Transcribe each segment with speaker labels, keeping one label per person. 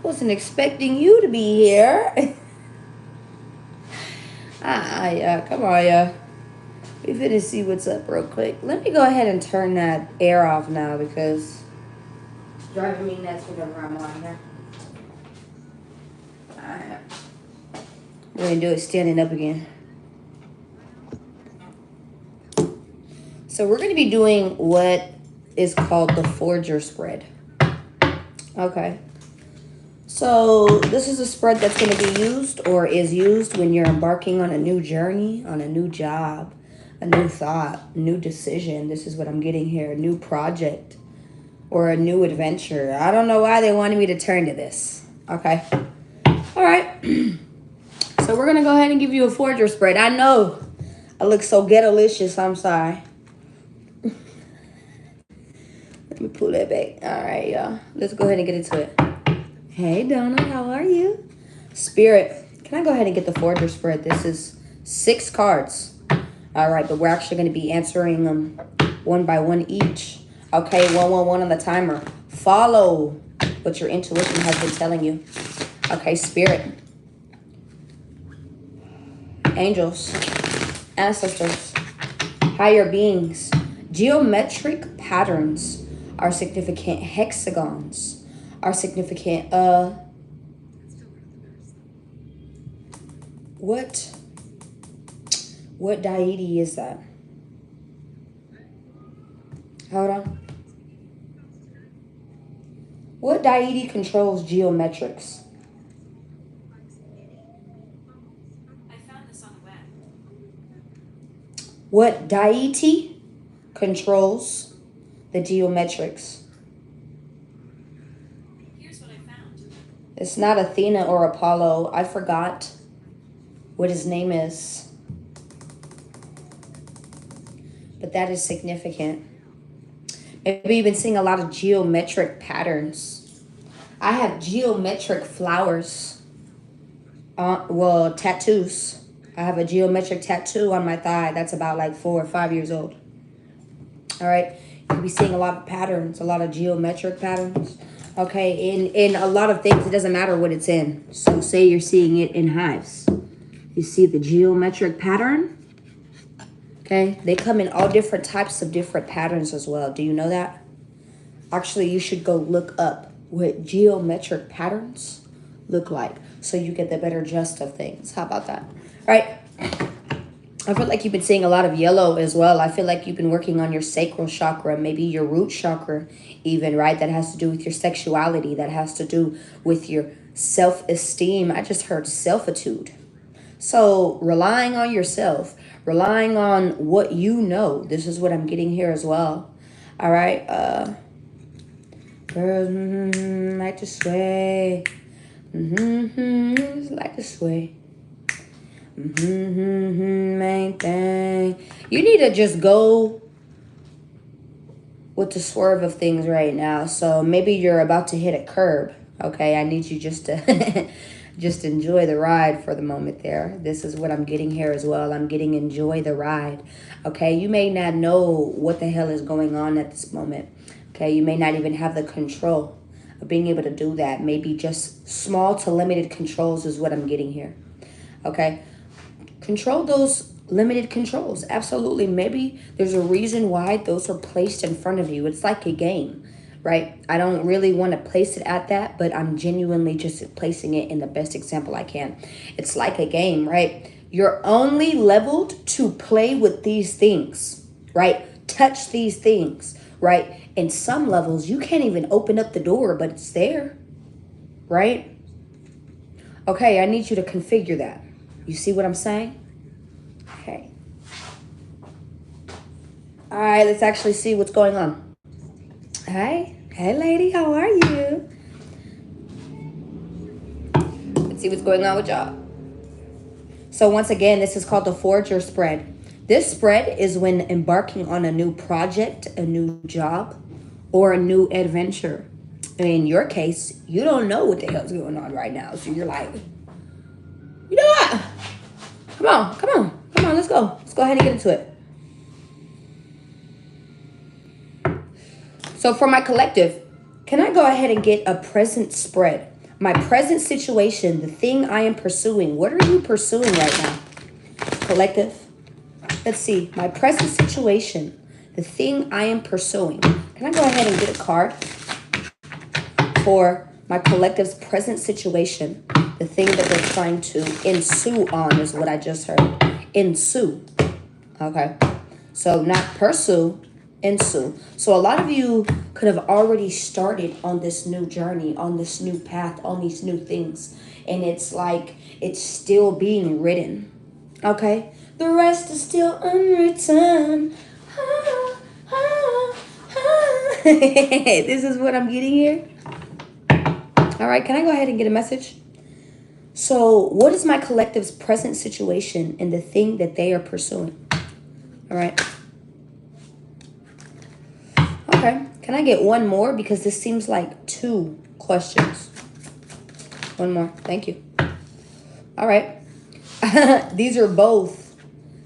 Speaker 1: Wasn't expecting you to be here. Yeah, come on, yeah. We finna see what's up real quick. Let me go ahead and turn that air off now because it's driving me nuts whenever I'm on here. Alright. We're gonna do it standing up again. So we're gonna be doing what is called the Forager spread. Okay. So this is a spread that's going to be used or is used when you're embarking on a new journey, on a new job, a new thought, new decision. This is what I'm getting here. A new project or a new adventure. I don't know why they wanted me to turn to this. Okay. All right. So we're going to go ahead and give you a Forager spread. I know I look so ghetto-licious. I'm sorry. Let me pull that back. All right, y'all. Let's go ahead and get into it. Hey, Donna, how are you? Spirit, can I go ahead and get the Forager spread? This is 6 cards. All right, but we're actually going to be answering them one by one each. Okay, 111 on the timer. Follow what your intuition has been telling you. Okay, Spirit, angels, ancestors, higher beings, geometric patterns are significant hexagons. Are significant what deity is that? Hold on. What deity controls geometrics?
Speaker 2: I found this on the web.
Speaker 1: What deity controls the geometrics? It's not Athena or Apollo. I forgot what his name is. But that is significant. Maybe you've been seeing a lot of geometric patterns. I have geometric flowers. Well, tattoos. I have a geometric tattoo on my thigh that's about like 4 or 5 years old. All right. You could be seeing a lot of patterns, a lot of geometric patterns. Okay, in a lot of things, it doesn't matter what it's in. So say you're seeing it in hives. You see the geometric pattern? Okay, they come in all different types of different patterns as well. Do you know that? Actually, you should go look up what geometric patterns look like so you get the better gist of things. How about that? All right. I feel like you've been seeing a lot of yellow as well. I feel like you've been working on your sacral chakra, maybe your root chakra even, right? That has to do with your sexuality. That has to do with your self-esteem. I just heard selfitude. So relying on yourself, relying on what you know. This is what I'm getting here as well. All right. Girls like to sway. Like to sway. Main thing. You need to just go with the swerve of things right now. So maybe you're about to hit a curb. Okay, I need you just to just enjoy the ride for the moment there. This is what I'm getting here as well. I'm getting enjoy the ride. Okay, you may not know what the hell is going on at this moment. Okay, you may not even have the control of being able to do that. Maybe just small to limited controls is what I'm getting here. Okay. Control those limited controls. Absolutely. Maybe there's a reason why those are placed in front of you. It's like a game, right? I don't really want to place it at that, but I'm genuinely just placing it in the best example I can. It's like a game, right? You're only leveled to play with these things, right? Touch these things, right? In some levels, you can't even open up the door, but it's there, right? Okay, I need you to configure that. You see what I'm saying? Okay. All right, let's actually see what's going on. Hi. Hey, lady. How are you? Let's see what's going on with y'all. So once again, this is called the Forager spread. This spread is when embarking on a new project, a new job, or a new adventure. In your case, you don't know what the hell's going on right now. So you're like, you know what? Come on, let's go. Let's go ahead and get into it. So for my collective, can I go ahead and get a present spread? My present situation, the thing I am pursuing. What are you pursuing right now? Collective. Let's see. My present situation, the thing I am pursuing. Can I go ahead and get a card for my collective's present situation? The thing that they're trying to ensue on is what I just heard. Ensue. Okay. So not pursue, ensue. So a lot of you could have already started on this new journey, on this new path, on these new things. And it's like it's still being written. Okay? The rest is still unwritten. This is what I'm getting here. All right, can I go ahead and get a message? So, what is my collective's present situation in the thing that they are pursuing? All right. Okay, can I get one more? Because this seems like 2 questions. One more, thank you. All right. These are both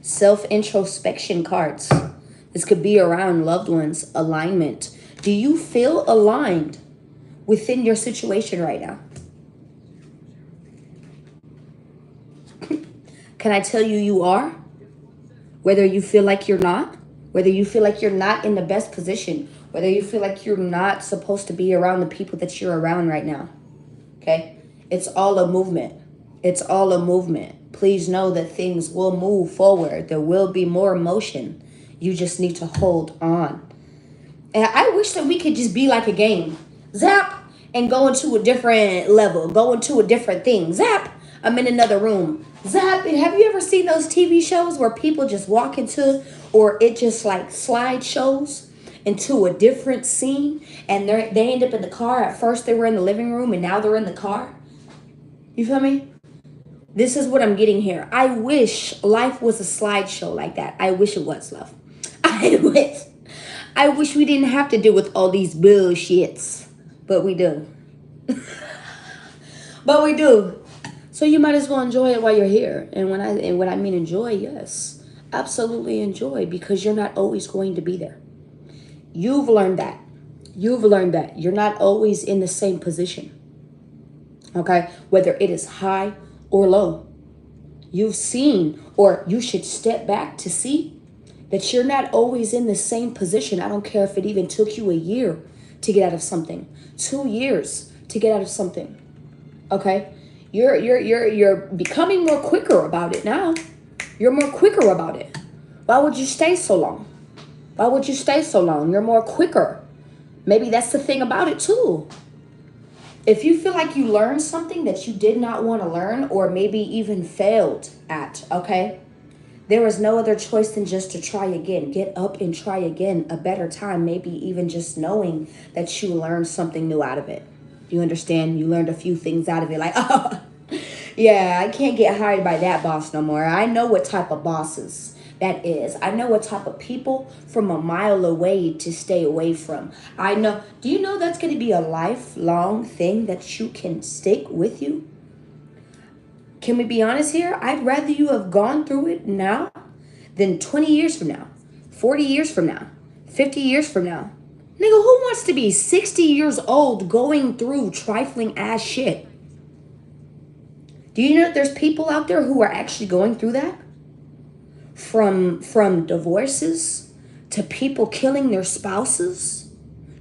Speaker 1: self-introspection cards. This could be around loved ones, alignment. Do you feel aligned within your situation right now? Can I tell you you are? Whether you feel like you're not, whether you feel like you're not in the best position, whether you feel like you're not supposed to be around the people that you're around right now. Okay? It's all a movement. It's all a movement. Please know that things will move forward. There will be more motion. You just need to hold on. And I wish that we could just be like a game. Zap! And go into a different level. Go into a different thing. Zap! I'm in another room. Zap! And have you ever seen those TV shows where people just walk into, or it just like slideshows into a different scene, and they end up in the car? At first they were in the living room, and now they're in the car. You feel me? This is what I'm getting here. I wish life was a slideshow like that. I wish it was, love. I wish we didn't have to deal with all these bullshits. But we do. But we do. So you might as well enjoy it while you're here. And when I mean enjoy, yes. Absolutely enjoy, because you're not always going to be there. You've learned that. You've learned that. You're not always in the same position. Okay? Whether it is high or low. You've seen, or you should step back to see that you're not always in the same position. I don't care if it even took you a year to get out of something, 2 years to get out of something. Okay? You're becoming more quicker about it now. You're more quicker about it. Why would you stay so long? Why would you stay so long? You're more quicker. Maybe that's the thing about it too. If you feel like you learned something that you did not want to learn, or maybe even failed at, okay? There is no other choice than just to try again. Get up and try again a better time. Maybe even just knowing that you learned something new out of it. You understand? You learned a few things out of it. Like, oh, yeah, I can't get hired by that boss no more. I know what type of bosses that is. I know what type of people from a mile away to stay away from. I know. Do you know that's going to be a lifelong thing that you can stick with you? Can we be honest here? I'd rather you have gone through it now than 20 years from now, 40 years from now, 50 years from now. Nigga, who wants to be 60 years old going through trifling ass shit? Do you know that there's people out there who are actually going through that? From divorces to people killing their spouses.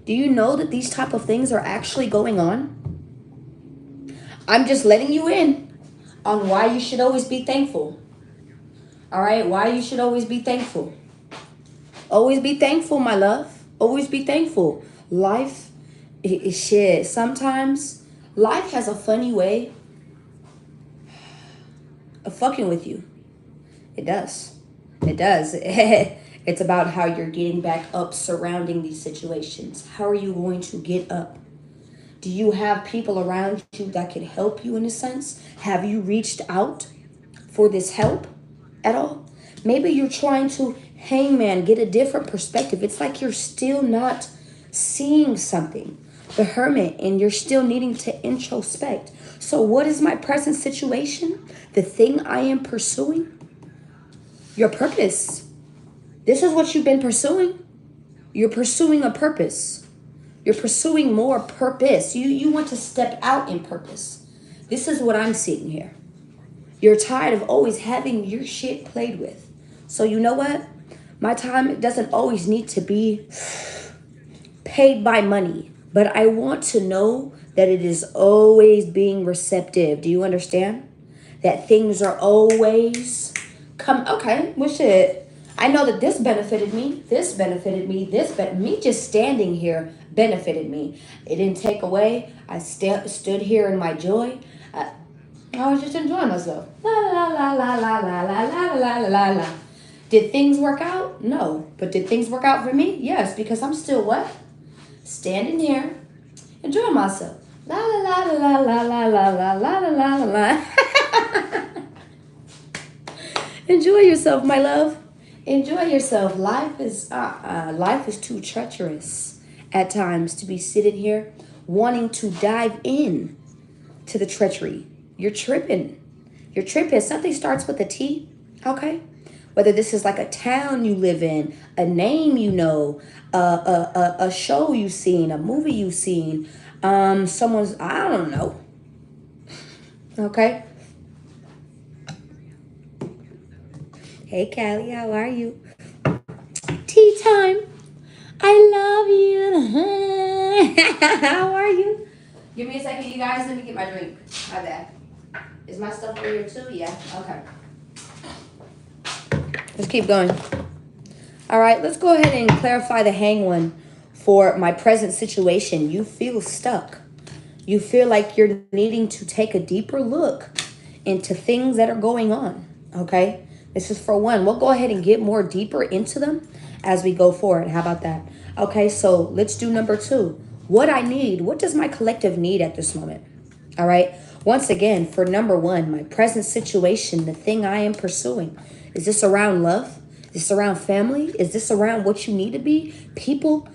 Speaker 1: Do you know that these type of things are actually going on? I'm just letting you in on why you should always be thankful. All right? Why you should always be thankful. Always be thankful, my love. Always be thankful. Life is shit. Sometimes life has a funny way of fucking with you. It does. It does. It's about how you're getting back up surrounding these situations. How are you going to get up? Do you have people around you that can help you in a sense? Have you reached out for this help at all? Maybe you're trying to, hangman, get a different perspective. It's like you're still not seeing something. The hermit, and you're still needing to introspect. So what is my present situation? The thing I am pursuing? Your purpose. This is what you've been pursuing. You're pursuing a purpose. You're pursuing more purpose. You want to step out in purpose. This is what I'm seeing here. You're tired of always having your shit played with. So you know what? My time doesn't always need to be paid by money, but I want to know that it is always being receptive. Do you understand? That things are always come. Okay, well, shit. I know that this benefited me. This benefited me. Me just standing here benefited me. It didn't take away. I stood here in my joy. I was just enjoying myself. La la la la la la la la la la la la. Did things work out? No. But did things work out for me? Yes, because I'm still what? Standing here, enjoying myself. La la la la la la la la la la la la la. Enjoy yourself, my love. Enjoy yourself. Life is too treacherous at times to be sitting here wanting to dive in to the treachery. You're tripping. You're tripping. Something starts with a T, okay? Whether this is like a town you live in, a name you know, a show you've seen, a movie you've seen, someone's, I don't know, okay? Hey, Callie, how are you? Tea time. I love you. How are you? Give me a second, you guys. Let me get my drink. My bad. Is my stuff over here too? Yeah. Okay. Let's keep going. All right, let's go ahead and clarify the hang one for my present situation. You feel stuck. You feel like you're needing to take a deeper look into things that are going on. Okay? This is for one. We'll go ahead and get more deeper into them as we go forward. How about that? Okay, so let's do number 2. What I need. What does my collective need at this moment? All right. Once again, for number 1, my present situation, the thing I am pursuing. Is this around love? Is this around family? Is this around what you need to be? People,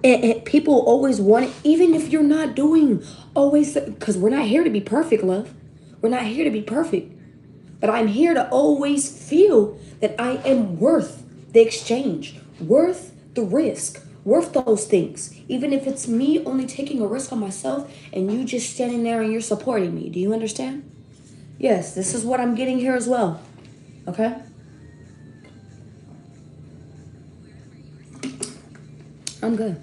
Speaker 1: and people always want it, even if you're not doing always, because we're not here to be perfect, love. We're not here to be perfect. But I'm here to always feel that I am worth the exchange, worth the risk, worth those things. Even if it's me only taking a risk on myself and you just standing there and you're supporting me. Do you understand? Yes, this is what I'm getting here as well. Okay? I'm good.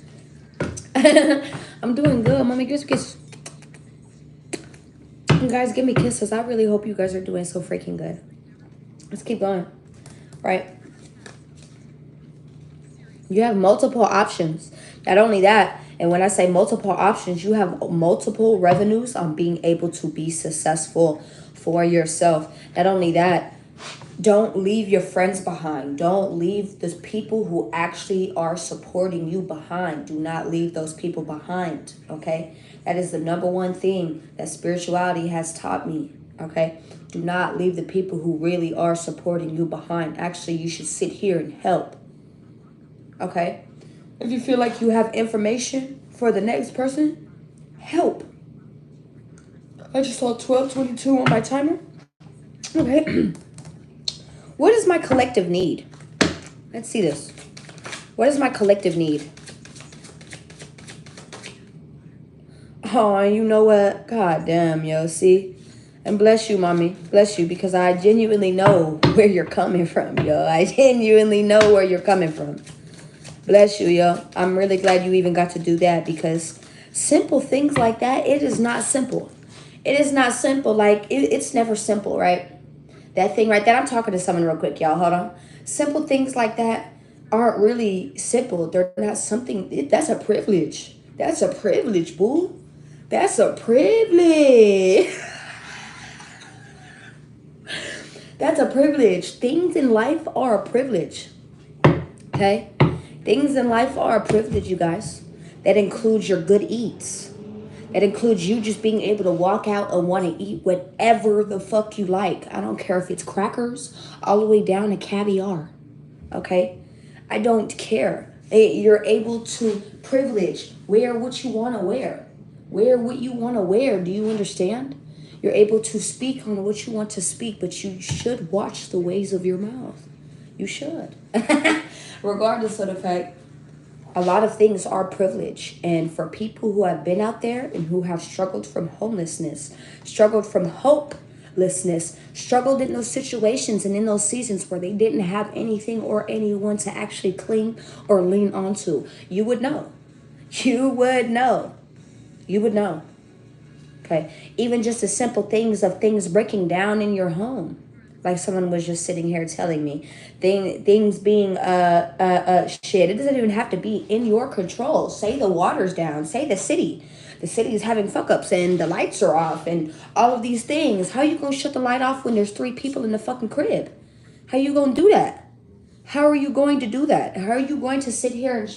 Speaker 1: I'm doing good. Mommy, kiss. You guys give me kisses. I really hope you guys are doing so freaking good. Let's keep going. Right? You have multiple options. Not only that, and when I say multiple options, you have multiple revenues on being able to be successful for yourself. Not only that, don't leave your friends behind. Don't leave the people who actually are supporting you behind. Do not leave those people behind, okay? That is the number one thing that spirituality has taught me, okay? Do not leave the people who really are supporting you behind. Actually, you should sit here and help, okay? If you feel like you have information for the next person, help. I just saw 12:22 on my timer. Okay. What is my collective need? Let's see this. What is my collective need? Oh, you know what? God damn, yo. See? And bless you, mommy. Bless you, because I genuinely know where you're coming from, yo. I genuinely know where you're coming from. Bless you, yo. I'm really glad you even got to do that, because simple things like that, it is not simple. It is not simple. Like, it's never simple, right? That thing right there, I'm talking to someone real quick, y'all. Hold on. Simple things like that aren't really simple. They're not something, that's a privilege. That's a privilege, boo. That's a privilege. That's a privilege. Things in life are a privilege. Okay? Things in life are a privilege, you guys. That includes your good eats. That includes you just being able to walk out and want to eat whatever the fuck you like. I don't care if it's crackers all the way down to caviar. Okay? I don't care. You're able to privilege. Wear what you want to wear. Wear what you want to wear. Do you understand? You're able to speak on what you want to speak, but you should watch the ways of your mouth. You should. Regardless of the fact A lot of things are privilege. And for people who have been out there and who have struggled from homelessness, struggled from hopelessness, struggled in those situations and in those seasons where they didn't have anything or anyone to actually cling or lean onto, you would know. You would know. You would know. Okay. Even just the simple things of things breaking down in your home. Like someone was just sitting here telling me, things being shit. It doesn't even have to be in your control. Say the water's down. Say the city is having fuck ups and the lights are off and all of these things. How you gonna shut the light off when there's 3 people in the fucking crib? How you gonna do that? How are you going to do that? How are you going to sit here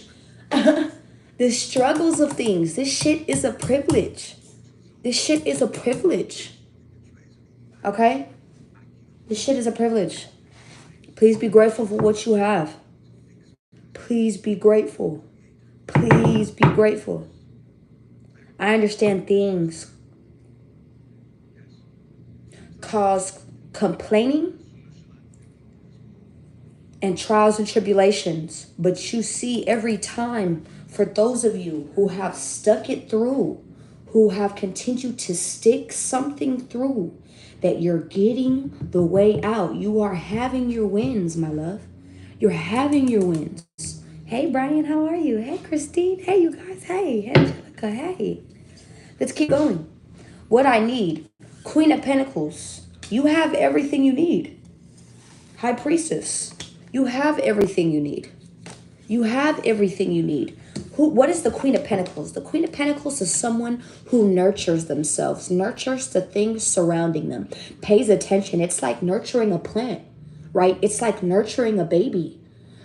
Speaker 1: and the struggles of things? This shit is a privilege. This shit is a privilege. Okay? This shit is a privilege. Please be grateful for what you have. Please be grateful. Please be grateful. I understand things cause complaining and trials and tribulations, but you see every time, for those of you who have stuck it through, who have continued to stick something through, that you're getting the way out. You are having your wins, my love. You're having your wins. Hey, Brian, how are you? Hey, Christine. Hey, you guys. Hey, Angelica. Hey. Let's keep going. What I need. Queen of Pentacles. You have everything you need. High Priestess. You have everything you need. You have everything you need. What is the Queen of Pentacles? The Queen of Pentacles is someone who nurtures themselves, nurtures the things surrounding them, pays attention. It's like nurturing a plant, right? It's like nurturing a baby,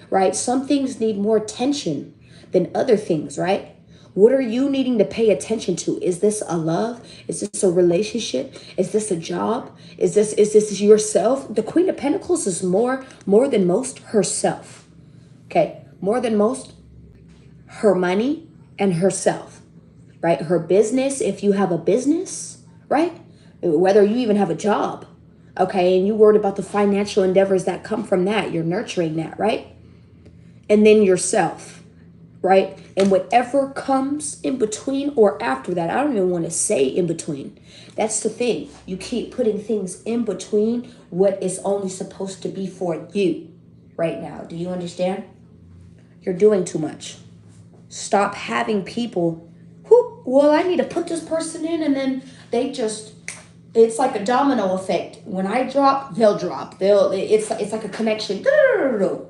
Speaker 1: right? Some things need more attention than other things, right? What are you needing to pay attention to? Is this a love? Is this a relationship? Is this a job? Is this yourself? The Queen of Pentacles is more than most herself. Okay, more than most, her money and herself, right? Her business, if you have a business, right? Whether you even have a job, okay, and you worried about the financial endeavors that come from that, you're nurturing that, right? And then yourself, right? And whatever comes in between or after that, I don't even want to say in between. That's the thing. You keep putting things in between what is only supposed to be for you right now. Do you understand? You're doing too much. Stop having people who, well, I need to put this person in and then they just, it's like a domino effect. When I drop, they'll drop. It's like a connection.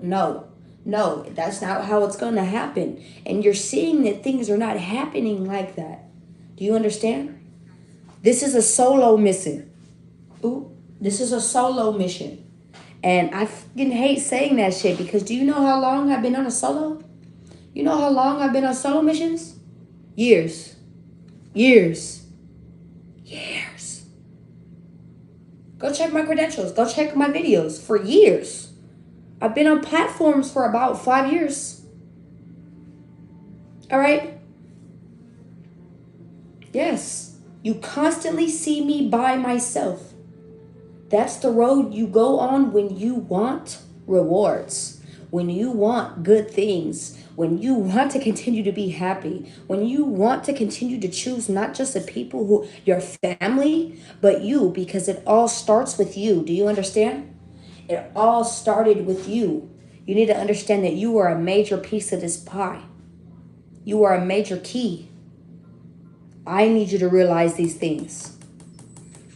Speaker 1: No, that's not how it's going to happen. And you're seeing that things are not happening like that. Do you understand? This is a solo mission. Ooh, this is a solo mission. And I fucking hate saying that shit because do you know how long I've been on a solo? You know how long I've been on solo missions? Years. Years. Years. Go check my credentials. Go check my videos for years. I've been on platforms for about 5 years. All right? Yes. You constantly see me by myself. That's the road you go on when you want rewards, when you want good things, when you want to continue to be happy, when you want to continue to choose not just the people who, your family, but you, because it all starts with you. Do you understand? It all started with you. You need to understand that you are a major piece of this pie. You are a major key. I need you to realize these things.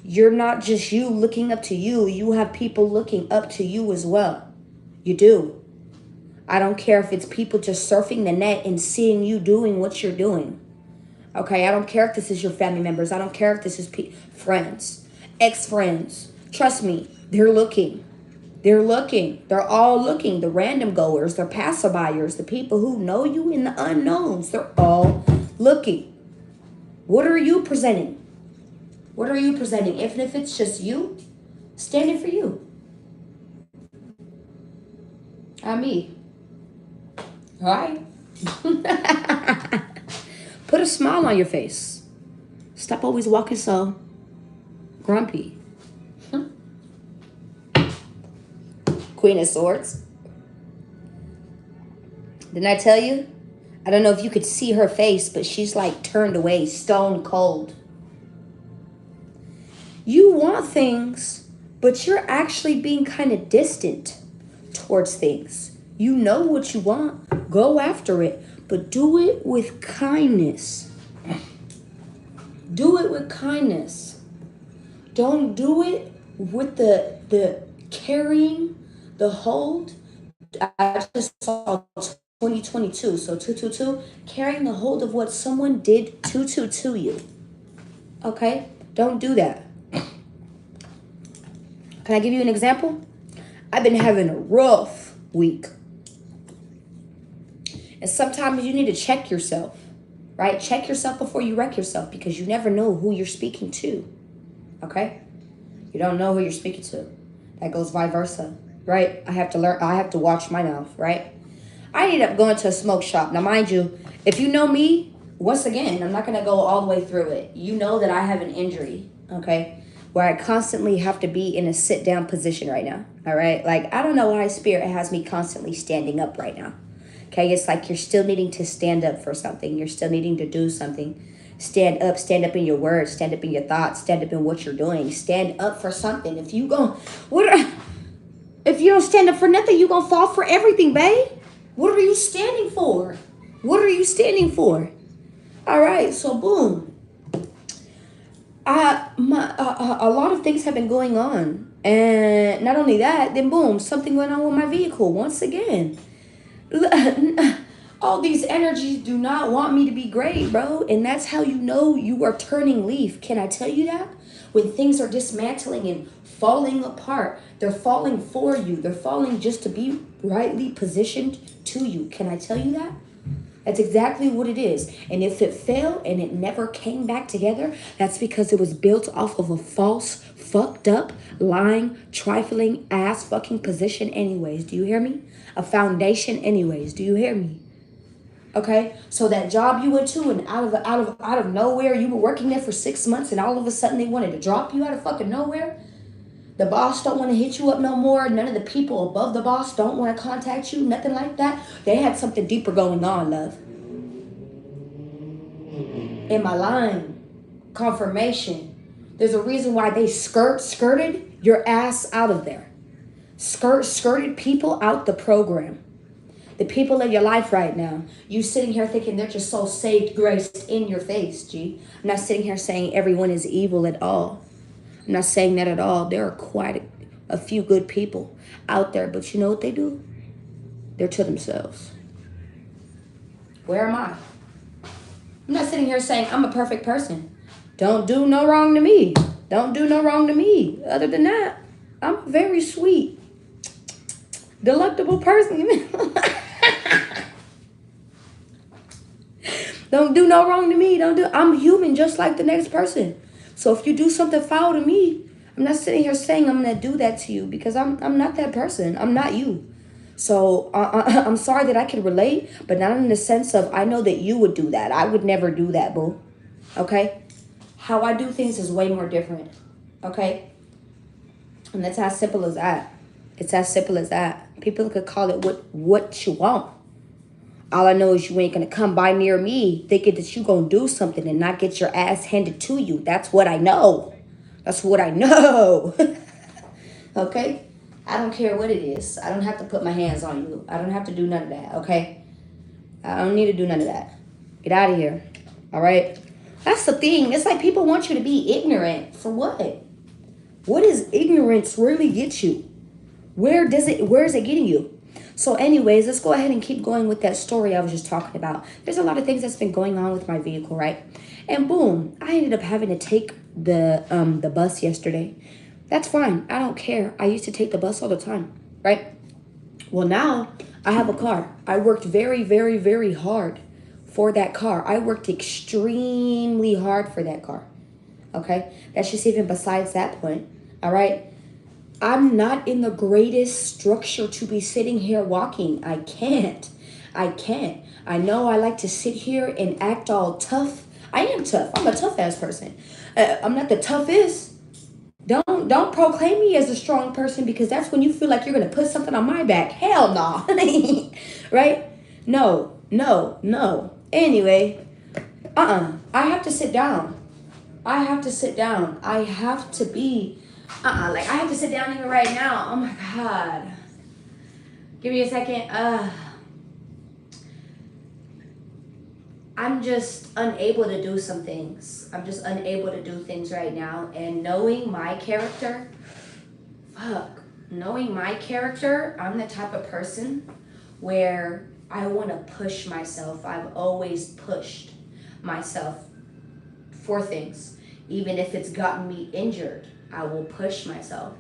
Speaker 1: You're not just you looking up to you. You have people looking up to you as well. You do. I don't care if it's people just surfing the net and seeing you doing what you're doing. Okay, I don't care if this is your family members. I don't care if this is friends, ex-friends. Trust me, they're looking. They're looking. They're all looking. The random goers, the passerbyers, the people who know you in the unknowns. They're all looking. What are you presenting? What are you presenting? Even if it's just you, standing for you. Not me. All right? Put a smile on your face. Stop always walking so grumpy. Queen of Swords. Didn't I tell you? I don't know if you could see her face, but she's like turned away, stone cold. You want things, but you're actually being kind of distant towards things. You know what you want, go after it, but do it with kindness. Do it with kindness. Don't do it with the carrying, the hold. I just saw 2022, so 222, carrying the hold of what someone did to you. Okay? Don't do that. Can I give you an example? I've been having a rough week. And sometimes you need to check yourself, right? Check yourself before you wreck yourself because you never know who you're speaking to. Okay? You don't know who you're speaking to. That goes vice versa, right? I have to watch my mouth, right? I ended up going to a smoke shop. Now, mind you, if you know me, once again, I'm not going to go all the way through it. You know that I have an injury, okay, where I constantly have to be in a sit down position right now, all right? Like, I don't know why Spirit has me constantly standing up right now, okay? It's like you're still needing to stand up for something. You're still needing to do something. Stand up in your words, stand up in your thoughts, stand up in what you're doing, stand up for something. If you go, if you don't stand up for nothing, you gonna fall for everything, babe. What are you standing for? What are you standing for? All right, so boom. A lot of things have been going on, and not only that, then boom, something went on with my vehicle once again. All these energies do not want me to be great, bro, and that's how you know you are turning leaf. Can I tell you that? When things are dismantling and falling apart, they're falling for you. They're falling just to be rightly positioned to you. Can I tell you that? That's exactly what it is. And if it fell and it never came back together, that's because it was built off of a false, fucked up, lying, trifling ass fucking position anyways. Do you hear me? A foundation anyways. Do you hear me? Okay? So that job you went to and out of nowhere, you were working there for 6 months and all of a sudden they wanted to drop you out of fucking nowhere. The boss don't want to hit you up no more. None of the people above the boss don't want to contact you. Nothing like that. They had something deeper going on, love. In my line, confirmation. There's a reason why they skirted your ass out of there. Skirted people out the program. The people in your life right now. You sitting here thinking they're just so saved, graced in your face, G. I'm not sitting here saying everyone is evil at all. I'm not saying that at all. There are quite a few good people out there, but you know what they do? They're to themselves. Where am I? I'm not sitting here saying I'm a perfect person. Don't do no wrong to me. Don't do no wrong to me. Other than that, I'm a very sweet, delectable person. Don't do no wrong to me. I'm human just like the next person. So if you do something foul to me, I'm not sitting here saying I'm going to do that to you because I'm not that person. I'm not you. So I'm sorry that I can relate, but not in the sense of I know that you would do that. I would never do that, boo. Okay? How I do things is way more different. Okay? And that's as simple as that. It's as simple as that. People could call it what you want. All I know is you ain't going to come by near me thinking that you going to do something and not get your ass handed to you. That's what I know. That's what I know. Okay? I don't care what it is. I don't have to put my hands on you. I don't have to do none of that, okay? I don't need to do none of that. Get out of here. All right? That's the thing. It's like people want you to be ignorant. For what? What does ignorance really get you? Where is it getting you? So anyways, let's go ahead and keep going with that story I was just talking about. There's a lot of things that's been going on with my vehicle, right? And boom, I ended up having to take the bus yesterday. That's fine. I don't care. I used to take the bus all the time, right? Well, now I have a car. I worked very, very, very hard for that car. I worked extremely hard for that car. Okay? That's just even besides that point. All right? I'm not in the greatest structure to be sitting here walking. I can't. I know I like to sit here and act all tough. I am tough. I'm a tough ass person. I'm not the toughest. Don't proclaim me as a strong person because that's when you feel like you're gonna put something on my back. Hell no. Right? No. No, no. Anyway, I have to sit down. I have to sit down. I have to be, like I have to sit down even right now. Oh my God. Give me a second. I'm just unable to do some things. I'm just unable to do things right now. And knowing my character, fuck, knowing my character, I'm the type of person where I want to push myself. I've always pushed myself for things. Even if it's gotten me injured, I will push myself.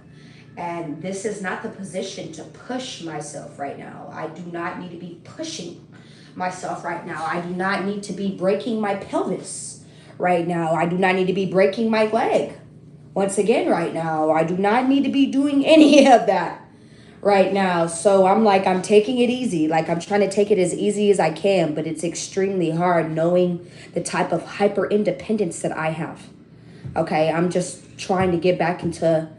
Speaker 1: And this is not the position to push myself right now. I do not need to be pushing myself right now. I do not need to be breaking my pelvis right now. I do not need to be breaking my leg once again right now. I do not need to be doing any of that right now. So I'm like, I'm taking it easy. Like I'm trying to take it as easy as I can, but it's extremely hard knowing the type of hyper independence that I have. Okay, I'm just trying to get back into,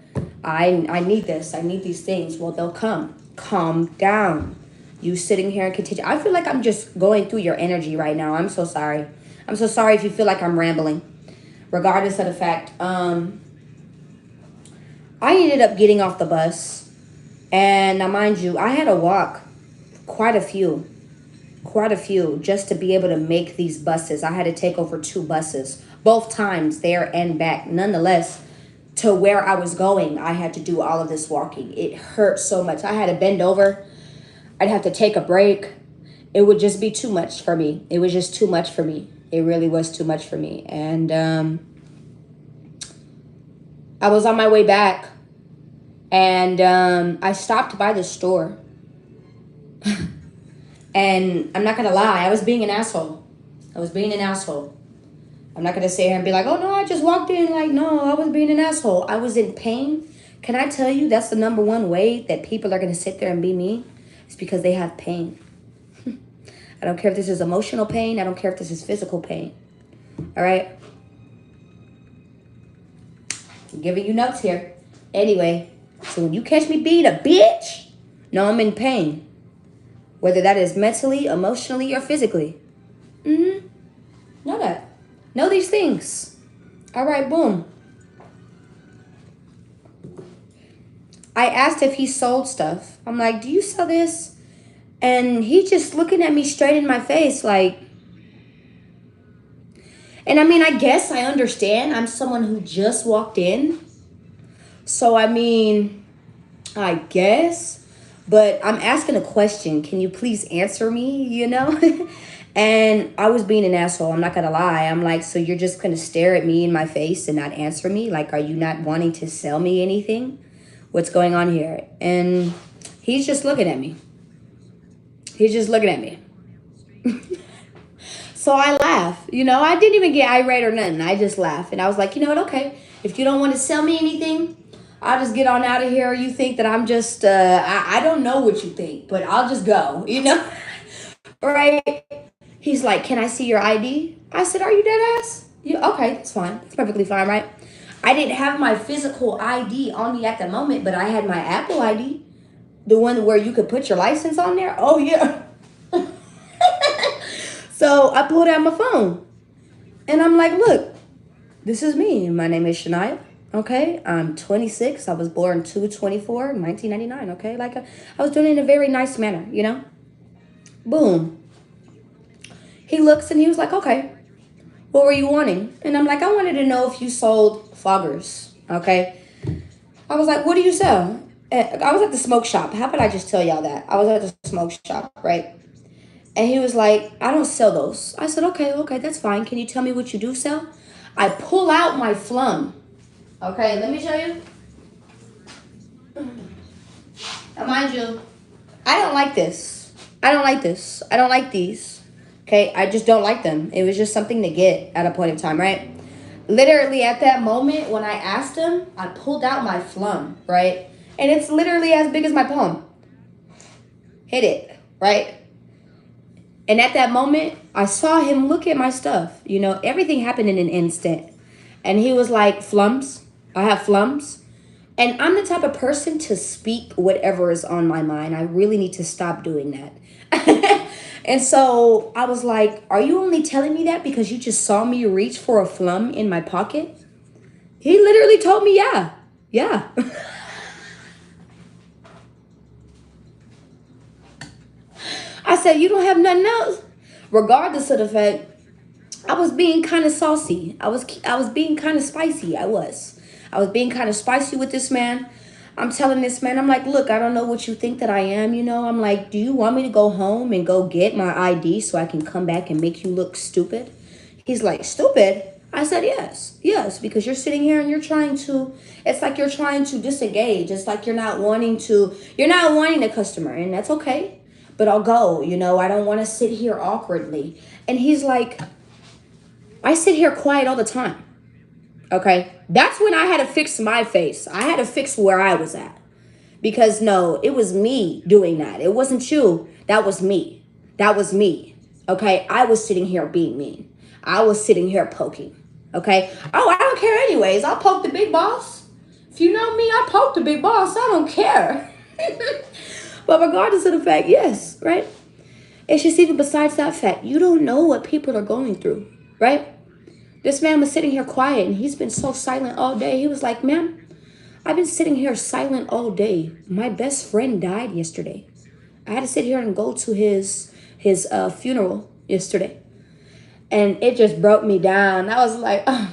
Speaker 1: I need this. I need these things. Well, they'll come. Calm down. You sitting here and continue. I feel like I'm just going through your energy right now. I'm so sorry. I'm so sorry if you feel like I'm rambling. Regardless of the fact, I ended up getting off the bus. And now, mind you, I had to walk quite a few, just to be able to make these buses. I had to take over 2 buses, both times there and back. Nonetheless, to where I was going, I had to do all of this walking. It hurt so much. I had to bend over. I'd have to take a break. It would just be too much for me. It was just too much for me. It really was too much for me. And I was on my way back, and I stopped by the store. And I'm not going to lie, I was being an asshole. I was being an asshole. I'm not going to sit here and be like, oh, no, I just walked in. Like, no, I was being an asshole. I was in pain. Can I tell you that's the number one way that people are going to sit there and be mean? It's because they have pain. I don't care if this is emotional pain. I don't care if this is physical pain. All right? I'm giving you notes here. Anyway, so when you catch me being a bitch, know I'm in pain. Whether that is mentally, emotionally, or physically. Know that. Know these things. All right, boom. I asked if he sold stuff. I'm like, do you sell this? And he just looking at me straight in my face like, and I mean, I guess I understand. I'm someone who just walked in. So, I mean, I guess. But I'm asking a question. Can you please answer me, you know? And I was being an asshole. I'm not going to lie. I'm like, so you're just going to stare at me in my face and not answer me? Like, are you not wanting to sell me anything? What's going on here? And he's just looking at me. He's just looking at me. So I laugh. You know, I didn't even get irate or nothing. I just laugh. And I was like, you know what? Okay. If you don't want to sell me anything, I'll just get on out of here. You think that I'm just, I don't know what you think, but I'll just go, you know? Right? He's like, can I see your ID? I said, are you dead ass? You, okay, that's fine. That's perfectly fine, right? I didn't have my physical ID on me at the moment, but I had my Apple ID. The one where you could put your license on there. Oh, yeah. So I pulled out my phone. And I'm like, look, this is me. My name is Shania. Okay, I'm 26. I was born 2/24, 1999. Okay, like I was doing it in a very nice manner, you know? Boom. He looks and he was like, okay, what were you wanting? And I'm like, I wanted to know if you sold foggers. Okay. I was like, what do you sell? And I was at the smoke shop. How about I just tell y'all that? I was at the smoke shop, right? And he was like, I don't sell those. I said, okay, that's fine. Can you tell me what you do sell? I pull out my flum. Okay, let me show you. Now, mind you, I don't like this. I don't like this. I don't like these. Okay, I just don't like them. It was just something to get at a point in time, right? Literally at that moment when I asked him, I pulled out my flum, right? And it's literally as big as my palm. Hit it, right? And at that moment, I saw him look at my stuff. You know, everything happened in an instant. And he was like, flums? I have flums? And I'm the type of person to speak whatever is on my mind. I really need to stop doing that. And so I was like, are you only telling me that because you just saw me reach for a flum in my pocket? He literally told me, yeah. Yeah. I said, you don't have nothing else? Regardless of the fact, I was being kind of saucy. I was being kind of spicy. I was being kind of spicy with this man. I'm telling this man, I'm like, look, I don't know what you think that I am, I'm like, do you want me to go home and go get my ID so I can come back and make you look stupid? He's like, stupid? I said, yes, yes, because you're sitting here and it's like you're trying to disengage. It's like you're not wanting the customer, and that's okay. But I'll go, I don't want to sit here awkwardly. And he's like, I sit here quiet all the time. Okay. That's when I had to fix my face. I had to fix where I was at. Because no, it was me doing that. It wasn't you. That was me. That was me. Okay. I was sitting here being mean. I was sitting here poking. Okay. Oh, I don't care anyways. I'll poke the big boss. If you know me, I poke the big boss. I don't care. But regardless of the fact, yes, right? It's just even besides that fact, you don't know what people are going through, right? This man was sitting here quiet and he's been so silent all day. He was like, ma'am, I've been sitting here silent all day. My best friend died yesterday. I had to sit here and go to his funeral yesterday. And it just broke me down. I was like, oh my God.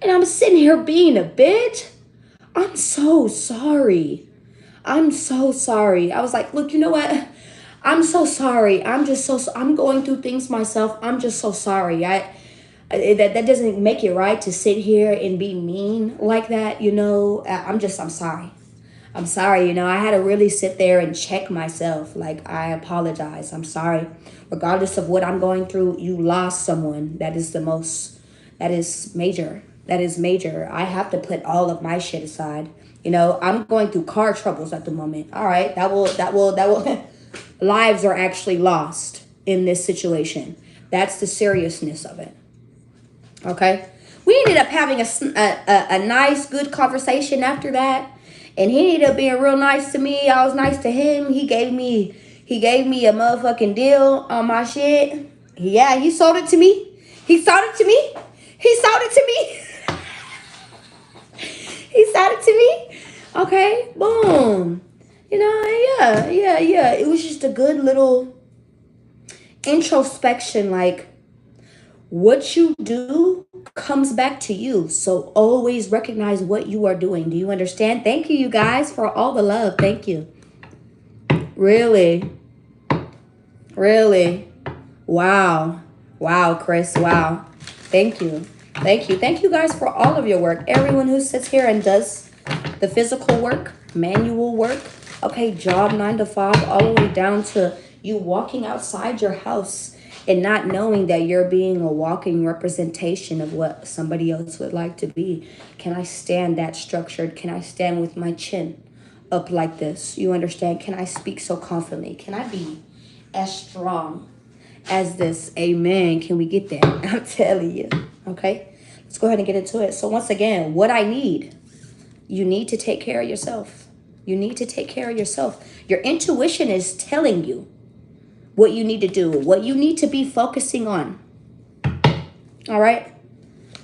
Speaker 1: And I'm sitting here being a bitch. I'm so sorry. I'm so sorry. I was like, look, you know what? I'm so sorry. I'm going through things myself. I'm just so sorry. That doesn't make it right to sit here and be mean like that, I'm sorry. I'm sorry, I had to really sit there and check myself. Like, I apologize. I'm sorry. Regardless of what I'm going through, you lost someone. That is major. That is major. I have to put all of my shit aside. I'm going through car troubles at the moment. All right, that will lives are actually lost in this situation. That's the seriousness of it. Okay. We ended up having a nice, good conversation after that. And he ended up being real nice to me. I was nice to him. He gave me a motherfucking deal on my shit. Yeah, he sold it to me. He sold it to me. He sold it to me. He sold it to me. Okay, boom. Yeah. It was just a good little introspection, like, what you do comes back to you. So always recognize what you are doing. Do you understand? Thank you, you guys, for all the love. Thank you. Really. Really. Wow. Wow, Chris. Wow. Thank you. Thank you. Thank you guys for all of your work. Everyone who sits here and does the physical work, manual work, okay, job 9 to 5, all the way down to you walking outside your house and not knowing that you're being a walking representation of what somebody else would like to be. Can I stand that structured? Can I stand with my chin up like this? You understand? Can I speak so confidently? Can I be as strong as this? Amen. Can we get that? I'm telling you. Okay. Let's go ahead and get into it. So once again, what I need, you need to take care of yourself. You need to take care of yourself. Your intuition is telling you what you need to do, what you need to be focusing on. All right.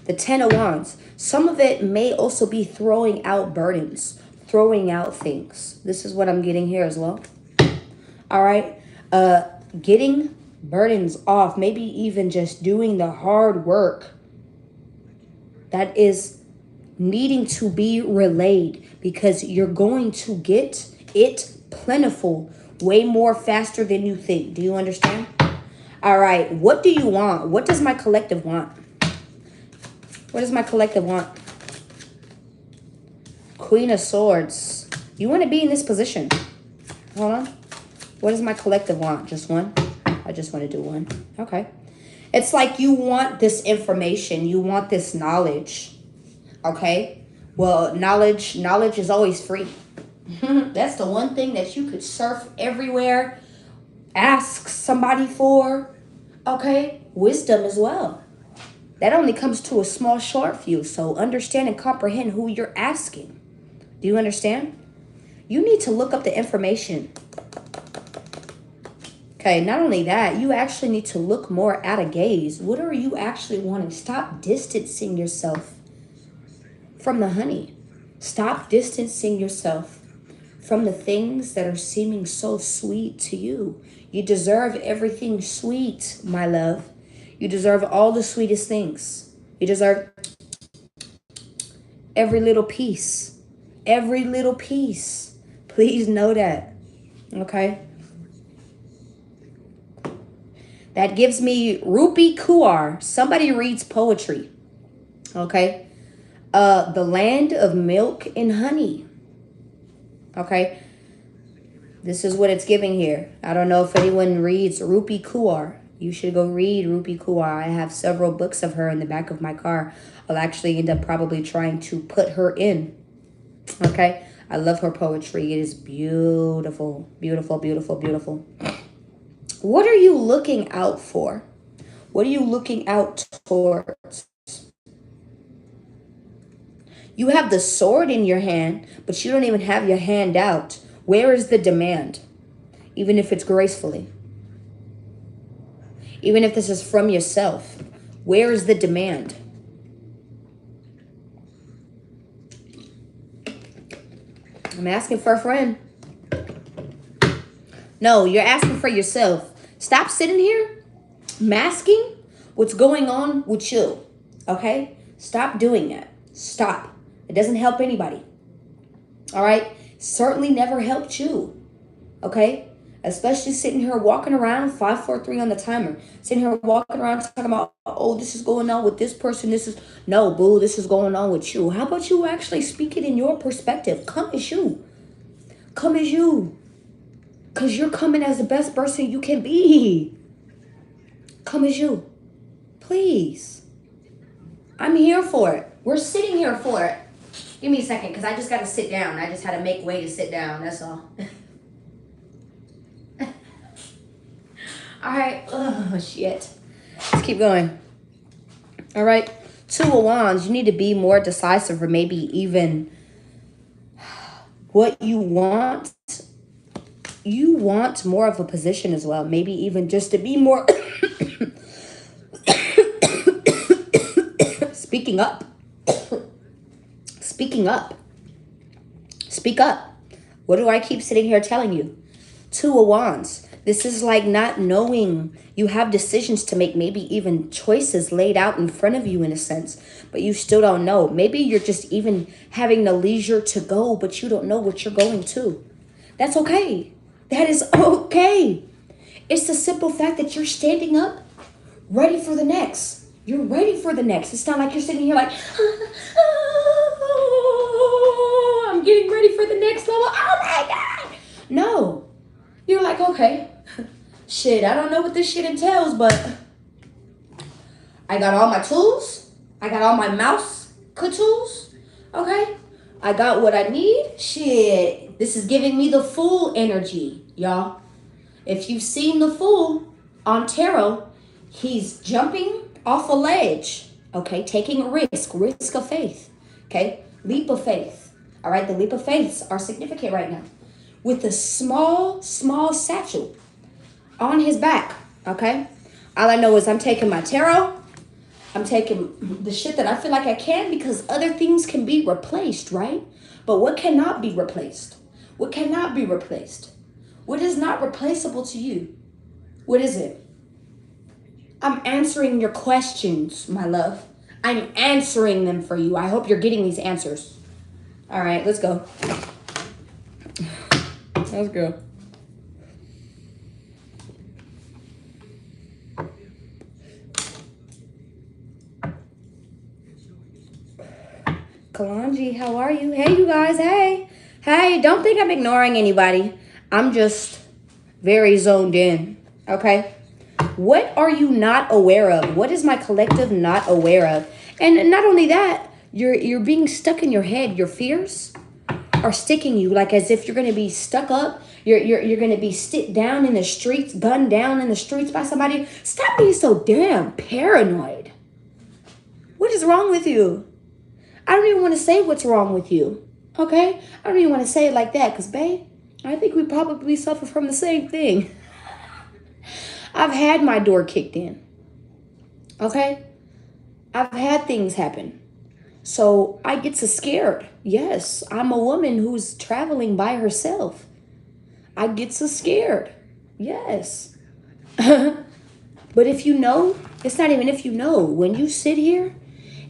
Speaker 1: The 10 of Wands. Some of it may also be throwing out burdens, throwing out things. This is what I'm getting here as well. All right. Getting burdens off, maybe even just doing the hard work that is needing to be relayed, because you're going to get it plentiful way more faster than you think. Do you understand? All right. What do you want? What does my collective want? What does my collective want? Queen of Swords. You want to be in this position. Hold on. What does my collective want? Just one? I just want to do one. Okay. It's like you want this information. You want this knowledge. Okay. Well, knowledge is always free. That's the one thing that you could surf everywhere. Ask somebody for. Okay. Wisdom as well. That only comes to a small short view. So understand and comprehend who you're asking. Do you understand? You need to look up the information. Okay, not only that, you actually need to look more at a gaze. What are you actually wanting? Stop distancing yourself from the honey. Stop distancing yourself from the things that are seeming so sweet to you. You deserve everything sweet, my love. You deserve all the sweetest things. You deserve every little piece. Every little piece. Please know that. Okay? That gives me Rupi Kaur. Somebody reads poetry. Okay? The land of milk and honey. Okay? This is what it's giving here. I don't know if anyone reads Rupi Kaur. You should go read Rupi Kaur. I have several books of her in the back of my car. I'll actually end up probably trying to put her in. Okay? I love her poetry. It is beautiful. Beautiful, beautiful, beautiful. What are you looking out for? What are you looking out towards? You have the sword in your hand, but you don't even have your hand out. Where is the demand? Even if it's gracefully. Even if this is from yourself. Where is the demand? I'm asking for a friend. No, you're asking for yourself. Stop sitting here masking what's going on with you. Okay? Stop doing that. Stop. It doesn't help anybody. All right? Certainly never helped you. Okay? Especially sitting here walking around 543 on the timer. Sitting here walking around talking about, oh, this is going on with this person. This is no, boo, this is going on with you. How about you actually speak it in your perspective? Come as you. Come as you. Because you're coming as the best person you can be. Come as you. Please. I'm here for it. We're sitting here for it. Give me a second, because I just got to sit down. I just had to make way to sit down. That's all. All right. Oh, shit. Let's keep going. All right. Two of Wands. You need to be more decisive, or maybe even what you want. You want more of a position as well. Maybe even just to be more speaking up. Speaking up. Speak up. What do I keep sitting here telling you? Two of Wands. This is like not knowing. You have decisions to make, maybe even choices laid out in front of you in a sense, but you still don't know. Maybe you're just even having the leisure to go, but you don't know what you're going to. That's okay. That is okay. It's the simple fact that you're standing up, ready for the next. You're ready for the next. It's not like you're sitting here like, oh, I'm getting ready for the next level. Oh my God. No. You're like, okay, shit, I don't know what this shit entails, but I got all my tools. I got all my mouse tools. Okay. I got what I need. Shit. This is giving me the Fool energy, y'all. If you've seen the Fool on tarot, he's jumping off a ledge. Okay. Taking a risk of faith. Okay. Leap of faith. All right. The leap of faiths are significant right now. With a small satchel on his back, okay? All I know is I'm taking my tarot. I'm taking the shit that I feel like I can, because other things can be replaced, right? But what cannot be replaced? What cannot be replaced? What is not replaceable to you? What is it? I'm answering your questions, my love. I'm answering them for you. I hope you're getting these answers. All right, let's go. Let's go. Kalanji, how are you? Hey, you guys. Hey. Hey, don't think I'm ignoring anybody. I'm just very zoned in. Okay? What are you not aware of? What is my collective not aware of? And not only that, you're being stuck in your head. Your fears are sticking you, like as if you're going to be stuck up. You're going to be sit down in the streets, gunned down in the streets by somebody. Stop being so damn paranoid. What is wrong with you? I don't even want to say what's wrong with you. Okay? I don't even want to say it like that, because, babe, I think we probably suffer from the same thing. I've had my door kicked in. Okay? I've had things happen. So I get so scared. Yes, I'm a woman who's traveling by herself. I get so scared. Yes. But if you know, it's not even if you know. When you sit here